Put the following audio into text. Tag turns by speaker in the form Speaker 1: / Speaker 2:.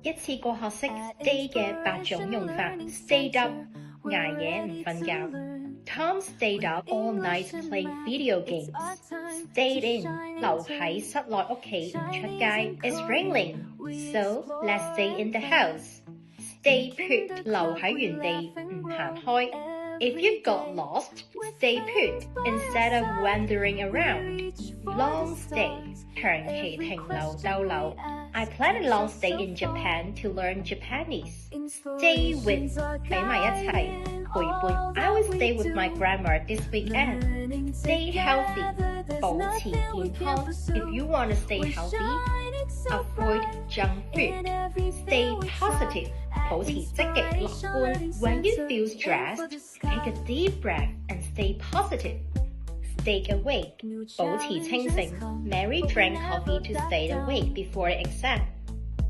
Speaker 1: 一次過學識 stay 嘅8種用法 ：stayed up 捱夜唔瞓覺 ，Tom stayed up all night playing video games. Stayed in 留喺室內屋企唔出街 ，It's raining, so let's stay in the house. Stay put 留喺原地唔行開 ，If you got lost, stay put instead of wandering around. Long stay 長期停留逗留。I plan a long stay in Japan to learn Japanese. Stay with 喺埋一齊陪伴。I will stay with my grandma this weekend. Stay healthy 保持健康。If you want to stay healthy, avoid junk food. Stay positive 保持積極樂觀。When you feel stressed, take a deep breath and stay positive. Stay awake 保持清醒。Mary drank coffee to stay awake before the exam.